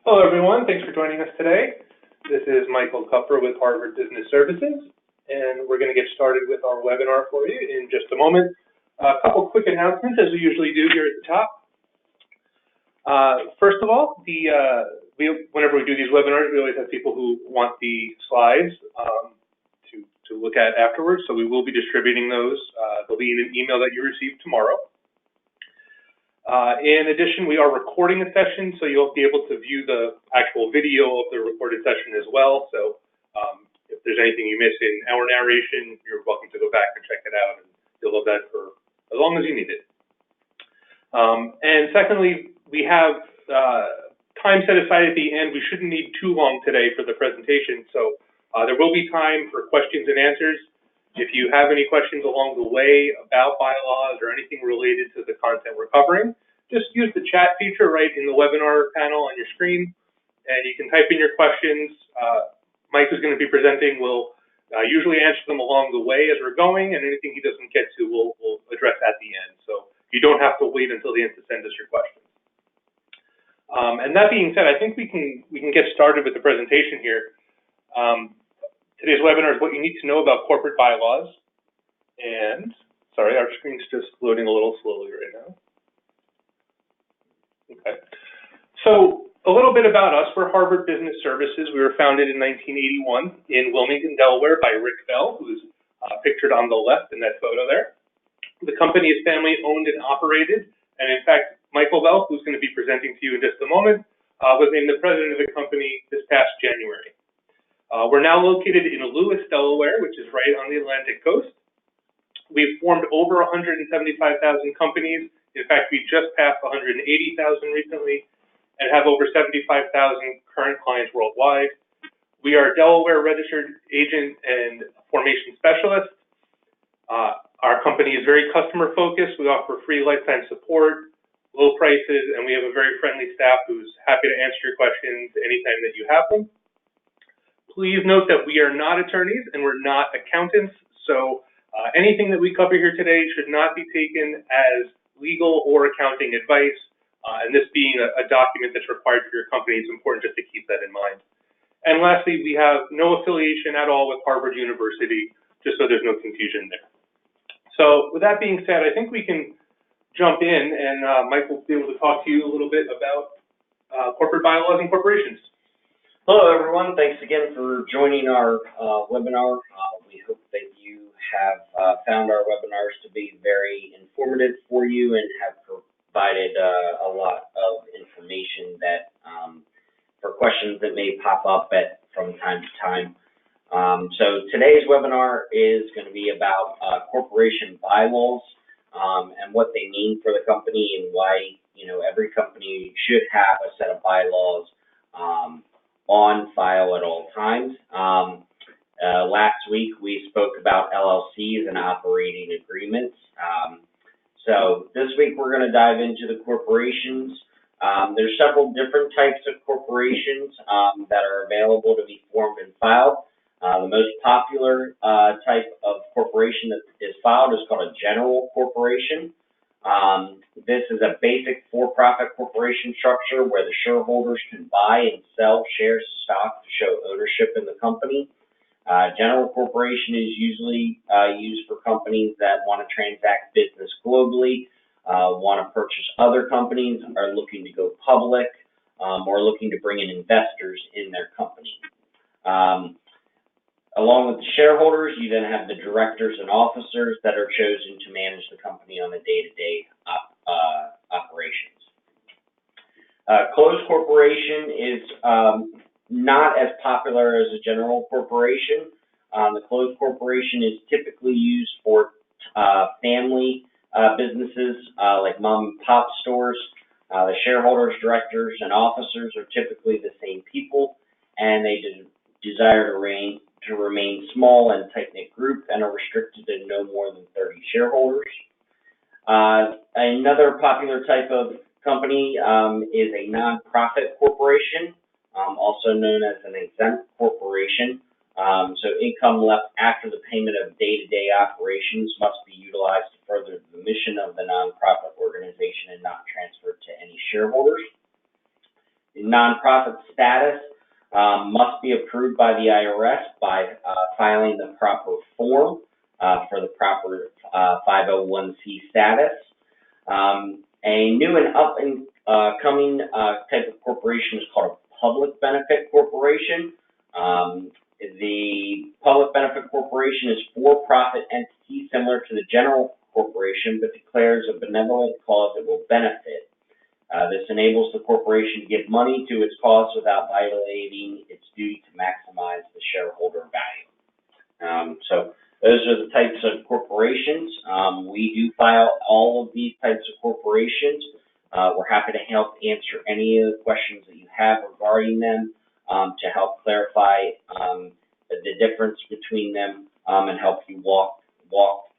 Hello, everyone. Thanks for joining us today. This is Michael Kupfer with Harvard Business Services, and we're going to get started with our webinar for you in just a moment. A couple quick announcements, as we usually do here at the top. First of all, whenever we do these webinars, we always have people who want the slides to look at afterwards, so we will be distributing those. They'll be in an email that you receive tomorrow. In addition, we are recording a session, so you'll be able to view the actual video of the recorded session as well. So if there's anything you miss in our narration, you're welcome to go back and check it out, and you'll have that for as long as you need it. And secondly, we have time set aside at the end. We shouldn't need too long today for the presentation, so there will be time for questions and answers. If you have any questions along the way about bylaws or anything related to the content we're covering, just use the chat feature right in the webinar panel on your screen, and you can type in your questions. Mike, who's going to be presenting, will usually answer them along the way as we're going, and anything he doesn't get to, we'll address at the end. So you don't have to wait until the end to send us your questions. And that being said, I think we can get started with the presentation here. Today's webinar is what you need to know about corporate bylaws. And, sorry, our screen's just loading a little slowly right now. Okay. So, a little bit about us. We're Harvard Business Services. We were founded in 1981 in Wilmington, Delaware by Rick Bell, who's pictured on the left in that photo there. The company is family owned and operated. And in fact, Michael Bell, who's going to be presenting to you in just a moment, was named the president of the company this past January. We're now located in Lewis, Delaware, which is right on the Atlantic coast. We've formed over 175,000 companies. In fact, we just passed 180,000 recently and have over 75,000 current clients worldwide. We are Delaware registered agent and formation specialist. Our company is very customer focused. We offer free lifetime support, low prices, and we have a very friendly staff who's happy to answer your questions anytime that you have them. Please note that we are not attorneys and we're not accountants, so anything that we cover here today should not be taken as legal or accounting advice, and this being a document that's required for your company, it's important just to keep that in mind. And lastly, we have no affiliation at all with Harvard University, just so there's no confusion there. So with that being said, I think we can jump in, and Mike will be able to talk to you a little bit about corporate bylaws and corporations. Hello, everyone. Thanks again for joining our webinar. We hope that you have found our webinars to be very informative for you and have provided a lot of information that for questions that may pop up from time to time. So today's webinar is going to be about corporation bylaws and what they mean for the company and why every company should have a set of bylaws on file at all times. Last week we spoke about LLCs and operating agreements. So this week we're going to dive into the corporations. There's several different types of corporations that are available to be formed and filed. The most popular type of corporation that is filed is called a general corporation. This is a basic for-profit corporation structure where the shareholders can buy and sell shares of stock to show ownership in the company. General corporation is usually used for companies that want to transact business globally, want to purchase other companies, are looking to go public, or looking to bring in investors in their company. Along with the shareholders, you then have the directors and officers that are chosen to manage the company on a day-to-day operations. Closed corporation is not as popular as a general corporation. The closed corporation is typically used for family businesses like mom and pop stores. The shareholders, directors, and officers are typically the same people, and they desire to remain small and tight-knit group and are restricted to no more than 30 shareholders. Another popular type of company is a nonprofit corporation, also known as an exempt corporation. So income left after the payment of day-to-day operations must be utilized to further the mission of the nonprofit organization and not transferred to any shareholders. nonprofit status must be approved by the IRS by filing the proper form for the proper 501c status. A new and up and coming type of corporation is called a public benefit corporation. The public benefit corporation is a for-profit entity similar to the general corporation, but declares a benevolent cause that will benefit. This enables the corporation to give money to its cause without violating its duty to maximize the shareholder value. So those are the types of corporations. We do file all of these types of corporations. We're happy to help answer any of the questions that you have regarding them to help clarify the difference between them and help you walk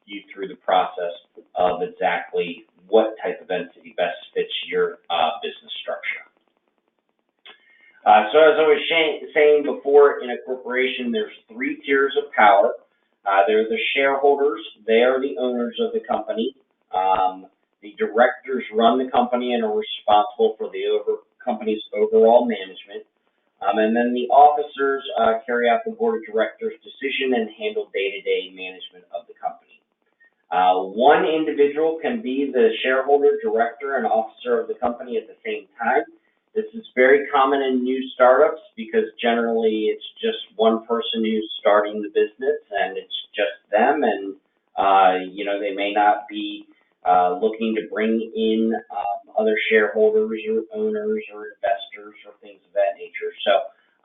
you through the process of exactly what type of entity best fits your business structure. So as I was saying before, in a corporation, there's 3 tiers of power. They're the shareholders. They are the owners of the company. The directors run the company and are responsible for the company's overall management. And then the officers carry out the board of directors' decision and handle day-to-day management of the company. One individual can be the shareholder, director, and officer of the company at the same time. This is very common in new startups because generally it's just one person who's starting the business and it's just them, and they may not be looking to bring in other shareholders or owners or investors or things of that nature. So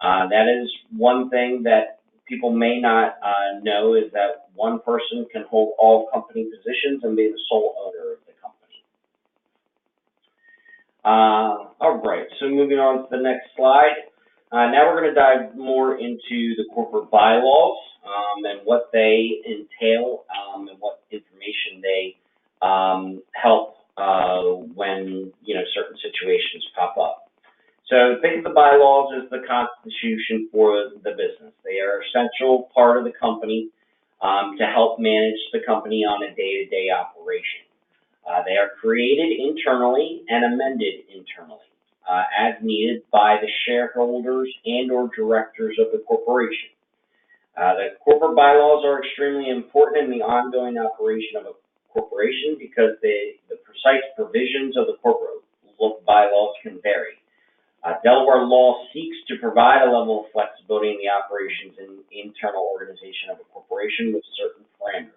that is one thing that people may not know, is that one person can hold all company positions and be the sole owner of the company. All right, so moving on to the next slide. Now we're going to dive more into the corporate bylaws and what they entail and what information they help when certain situations pop up. So think of the bylaws as the constitution for the business. They are an essential part of the company to help manage the company on a day-to-day operation. They are created internally and amended internally as needed by the shareholders and or directors of the corporation. The corporate bylaws are extremely important in the ongoing operation of a corporation because the precise provisions of the corporate bylaws can vary. Delaware law seeks to provide a level of flexibility in the operations and internal organization of a corporation with certain parameters.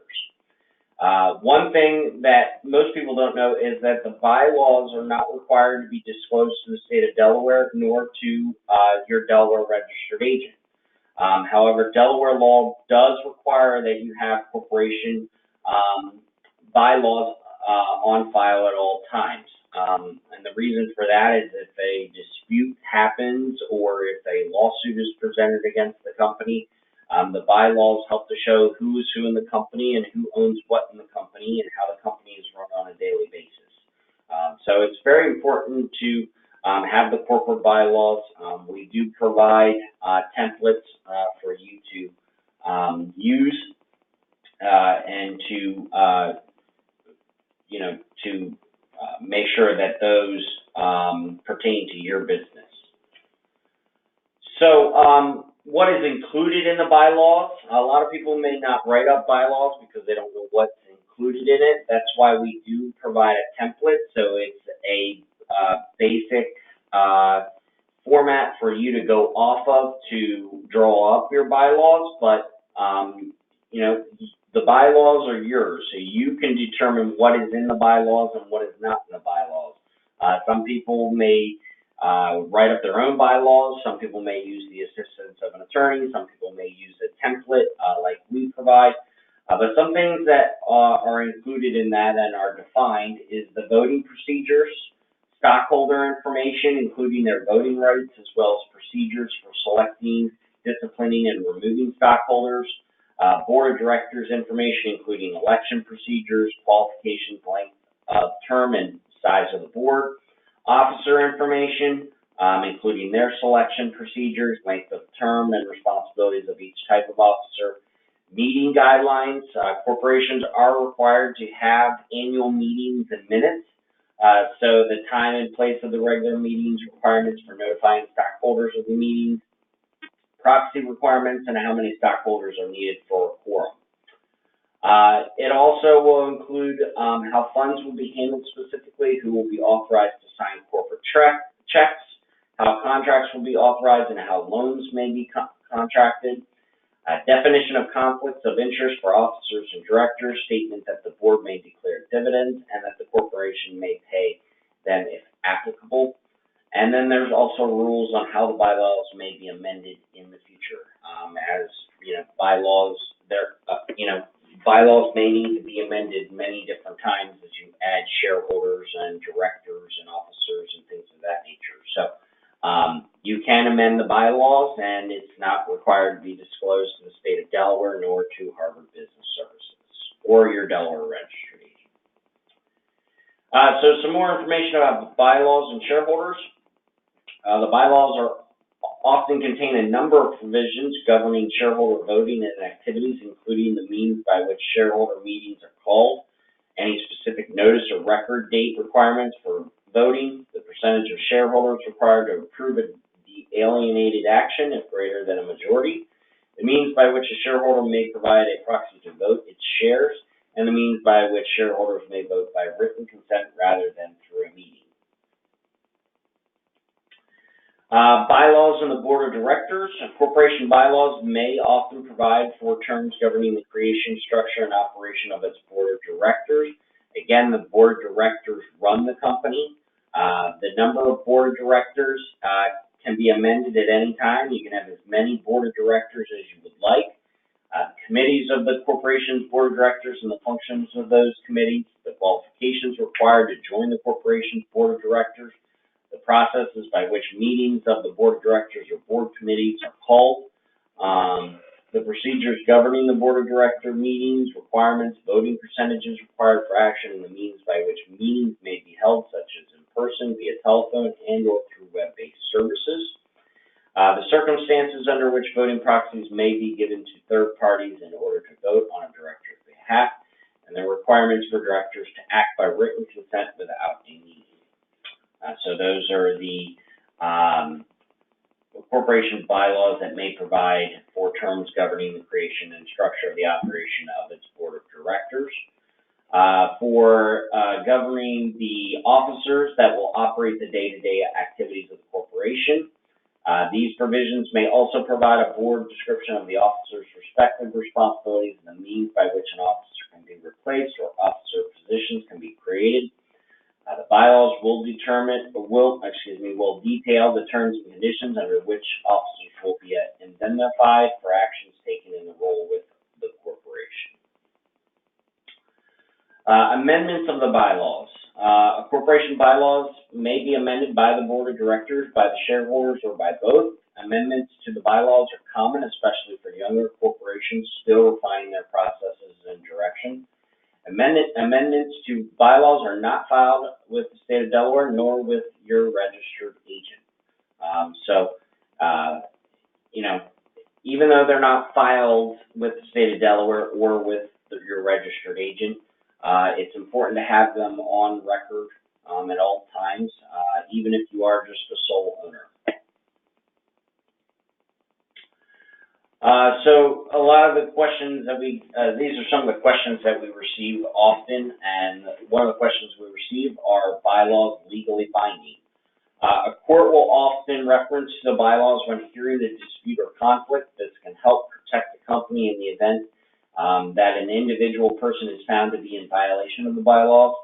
One thing that most people don't know is that the bylaws are not required to be disclosed to the state of Delaware nor to your Delaware registered agent. However, Delaware law does require that you have corporation bylaws on file at all times. And the reason for that is if a dispute happens or if a lawsuit is presented against the company, the bylaws help to show who is who in the company and who owns what in the company and how the company is run on a daily basis. So it's very important to have the corporate bylaws. We do provide templates for you to use and to make sure that those pertain to your business. So what is included in the bylaws? A lot of people may not write up bylaws because they don't know what's included in it. That's why we do provide a template. So it's a basic format for you to go off of to draw up your bylaws, but the bylaws are yours, so you can determine what is in the bylaws and what is not in the bylaws. Some people may write up their own bylaws. Some people may use the assistance of an attorney. Some people may use a template like we provide. But some things that are included in that and are defined is the voting procedures, stockholder information, including their voting rights, as well as procedures for selecting, disciplining, and removing stockholders. Board of directors information, including election procedures, qualifications, length of term, and size of the board. Officer information, including their selection procedures, length of term, and responsibilities of each type of officer. Meeting guidelines. Corporations are required to have annual meetings and minutes. So the time and place of the regular meetings, requirements for notifying stockholders of the meetings, proxy requirements, and how many stockholders are needed for a quorum. It also will include how funds will be handled specifically, who will be authorized to sign corporate checks, how contracts will be authorized, and how loans may be contracted. Definition of conflicts of interest for officers and directors, statement that the board may declare dividends and that the corporation may pay them if applicable. And then there's also rules on how the bylaws may be amended in the future. As you know, bylaws may need to be amended many different times as you add shareholders and directors and officers and things of that nature. So you can amend the bylaws, and it's not required to be disclosed to the state of Delaware nor to Harvard Business Services or your Delaware registered agent. So some more information about the bylaws and shareholders. The bylaws often contain a number of provisions governing shareholder voting and activities, including the means by which shareholder meetings are called, any specific notice or record date requirements for voting, the percentage of shareholders required to approve a alienated action if greater than a majority, the means by which a shareholder may provide a proxy to vote its shares, and the means by which shareholders may vote by written consent rather than through a meeting. Bylaws and the board of directors. Corporation bylaws may often provide for terms governing the creation, structure, and operation of its board of directors. Again, the board of directors run the company. The number of board of directors can be amended at any time. You can have as many board of directors as you would like. Committees of the corporation's board of directors and the functions of those committees, the qualifications required to join the corporation's board of directors, the processes by which meetings of the board of directors or board committees are called, the procedures governing the board of director meetings, requirements, voting percentages required for action, and the means by which meetings may be held, such as in person, via telephone, and or through web-based services. The circumstances under which voting proxies may be given to third parties in order to vote on a director's behalf, and the requirements for directors to act by written consent without a meeting. So those are the corporation bylaws that may provide for terms governing the creation and structure of the operation of its board of directors. For governing the officers that will operate the day-to-day activities of the corporation. These provisions may also provide a board description of the officer's respective responsibilities and the means by which an officer can be replaced or officer positions can be created. The bylaws will detail the terms and conditions under which officers will be indemnified for actions taken in the role with the corporation. Amendments of the bylaws. Corporation bylaws may be amended by the board of directors, by the shareholders, or by both. Amendments to the bylaws are common, especially for younger corporations still refining their processes and direction. Amendments to bylaws are not filed with the state of Delaware nor with your registered agent. Even though they're not filed with the state of Delaware or with your registered agent, it's important to have them on record at all times, even if you are just a sole owner. So a lot of the questions that these are some of the questions that we receive often, and one of the questions we receive are bylaws legally binding. A court will often reference the bylaws when hearing a dispute or conflict. This can help protect the company in the event that an individual person is found to be in violation of the bylaws.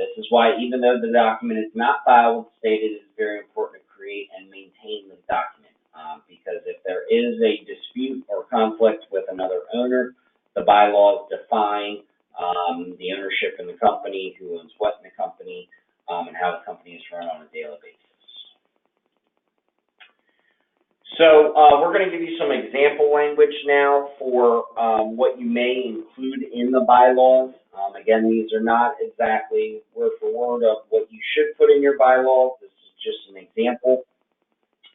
This is why, even though the document is not filed with the state, it is very important to create and maintain the document. Because if there is a dispute or conflict with another owner, the bylaws define the ownership in the company, who owns what in the company, and how the company is run on a daily basis. So we're going to give you some example language now for what you may include in the bylaws. Again, these are not exactly word for word of what you should put in your bylaws. This is just an example.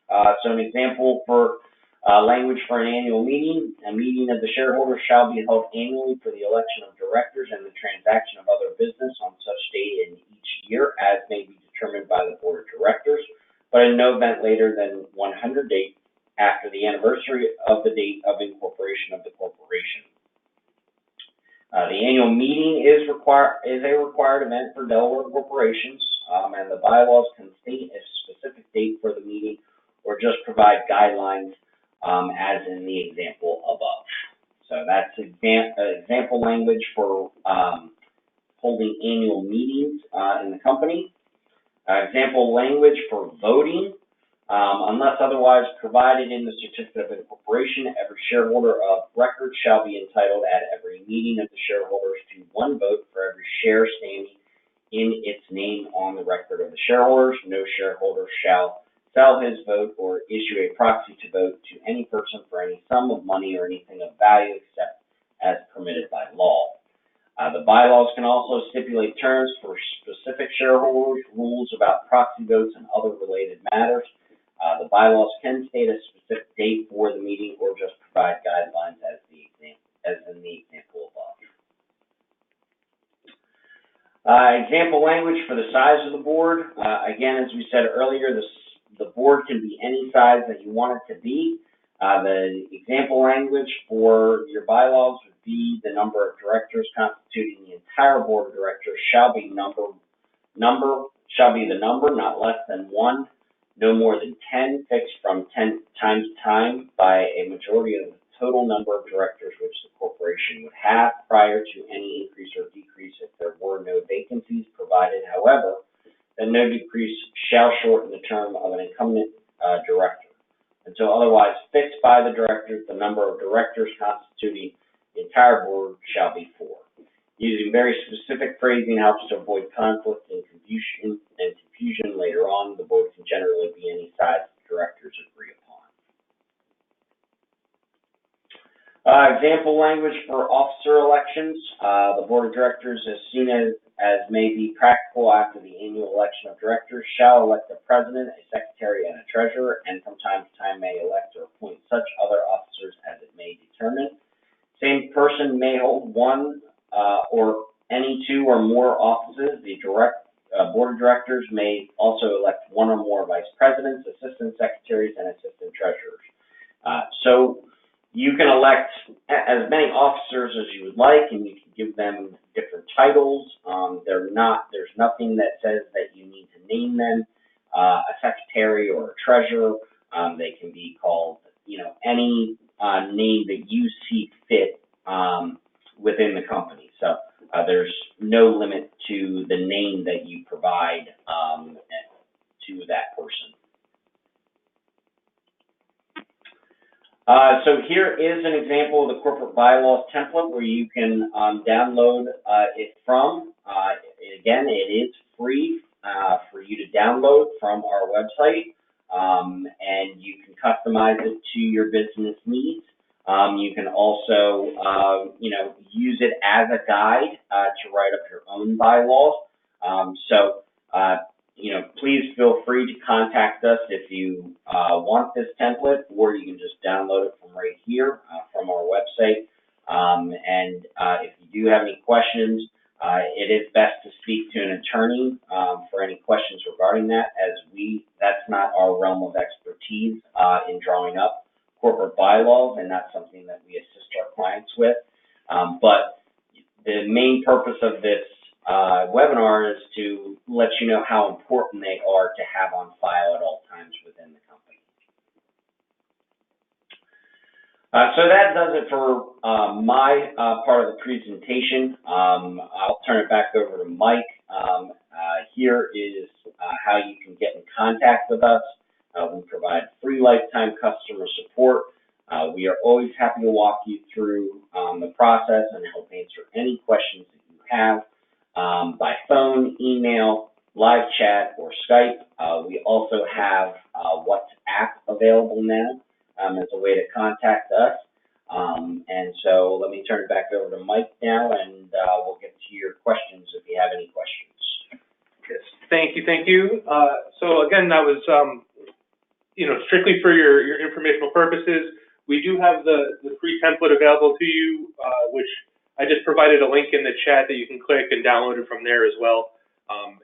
So an example for Language for an annual meeting. A meeting of the shareholders shall be held annually for the election of directors and the transaction of other business on such date in each year as may be determined by the board of directors, but in no event later than 100 days after the anniversary of the date of incorporation of the corporation. The annual meeting is a required event for Delaware corporations, and the bylaws can state a specific date for the meeting or just provide guidelines as in the example above. So that's example language for holding annual meetings in the company. Example language for voting. Unless otherwise provided in the certificate of incorporation, every shareholder of record shall be entitled at every meeting of the shareholders to one vote for every share standing in its name on the record of the shareholders. No shareholder shall sell his vote or issue a proxy to vote to any person for any sum of money or anything of value except as permitted by law. The bylaws can also stipulate terms for specific shareholders, rules about proxy votes, and other related matters. The bylaws can state a specific date for the meeting or just provide guidelines as in the example above. Example language for the size of the board. Again, as we said earlier, the board can be any size that you want it to be. The example language for your bylaws would be the number of directors constituting the entire board of directors shall be the number, not less than 1. No more than 10, fixed from time to time by a majority of the total number of directors which the corporation would have prior to any increase or decrease if there were no vacancies provided, however, that no decrease shall shorten the term of an incumbent director. Until otherwise fixed by the directors, the number of directors constituting the entire board shall be 4. Using very specific phrasing helps to avoid conflict and confusion later on. The board can generally be any size the directors agree upon. Example language for officer elections. The board of directors, as soon as may be practical after the annual election of directors, shall elect a president, a secretary, and a treasurer, and from time to time may elect or appoint such other officers as it may determine. Same person may hold one or any 2 or more offices. The board of directors may also elect 1 or more vice presidents, assistant secretaries, and assistant treasurers. So you can elect as many officers as you would like, and you can give them different titles. There's nothing that says that you need to name them a secretary or a treasurer. They can be called, any name that you see fit within the company. So there's no limit to the name that you provide to that person. So here is an example of the corporate bylaws template where you can download it from. Again, it is free for you to download from our website, and you can customize it to your business needs. You can also, use it as a guide to write up your own bylaws. Please feel free to contact us if you want this template, or you can just download it from right here from our website. If you do have any questions, it is best to speak to an attorney for any questions regarding that, as that's not our realm of expertise in drawing up corporate bylaws, and that's something that we assist our clients with. But the main purpose of this webinar is to let you know how important they are to have on file at all times within the company. So that does it for my part of the presentation. I'll turn it back over to Mike. Here is how you can get in contact with us. We provide free lifetime customer support. We are always happy to walk you through the process and help answer any questions that you have by phone, email, live chat, or Skype. We also have WhatsApp available now as a way to contact us. And so let me turn it back over to Mike now, and we'll get to your questions if you have any questions. Yes, thank you. So again, that was strictly for your informational purposes, we do have the free template available to you, which I just provided a link in the chat that you can click and download it from there as well.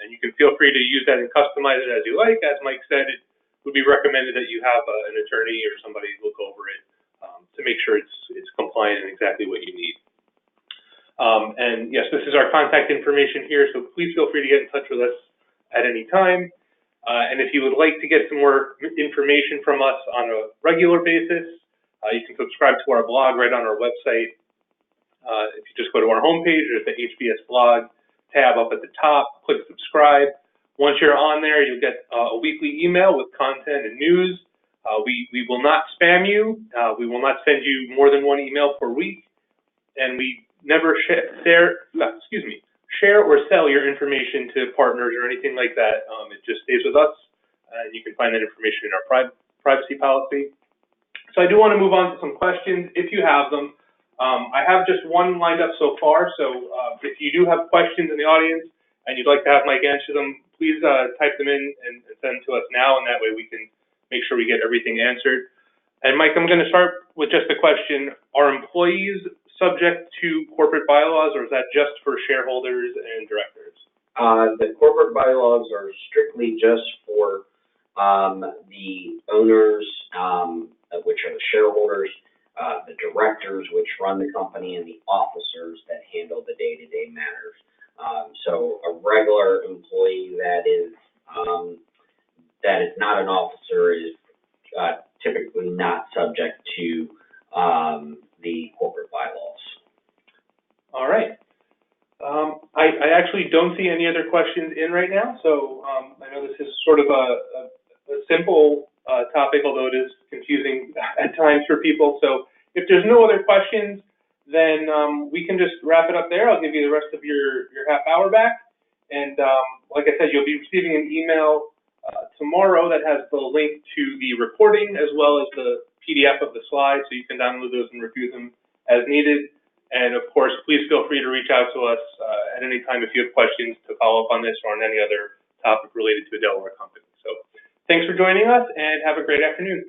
And you can feel free to use that and customize it as you like. As Mike said, it would be recommended that you have an attorney or somebody look over it to make sure it's compliant and exactly what you need. And yes, this is our contact information here, so please feel free to get in touch with us at any time. And if you would like to get some more information from us on a regular basis, you can subscribe to our blog right on our website. If you just go to our homepage, there's the HBS blog tab up at the top, click subscribe. Once you're on there, you'll get a weekly email with content and news. We will not spam you. We will not send you more than one email per week. And we never share or sell your information to partners or anything like that. It just stays with us, and you can find that information in our privacy policy. So I do want to move on to some questions, if you have them. I have just one lined up so far, so if you do have questions in the audience and you'd like to have Mike answer them, please type them in and send them to us now, and that way we can make sure we get everything answered. And Mike, I'm going to start with just a question. Are employees subject to corporate bylaws, or is that just for shareholders and directors? The corporate bylaws are strictly just for the owners, which are the shareholders, the directors, which run the company, and the officers that handle the day-to-day matters. So a regular employee that is not an officer is typically not subject to the corporate bylaws. All right. I actually don't see any other questions in right now, so I know this is sort of a simple topic, although it is confusing at times for people. So if there's no other questions, then we can just wrap it up there. I'll give you the rest of your half hour back. And like I said, you'll be receiving an email tomorrow that has the link to the recording as well as the PDF of the slides, so you can download those and review them as needed. And of course, please feel free to reach out to us at any time if you have questions to follow up on this or on any other topic related to a Delaware company. So thanks for joining us, and have a great afternoon.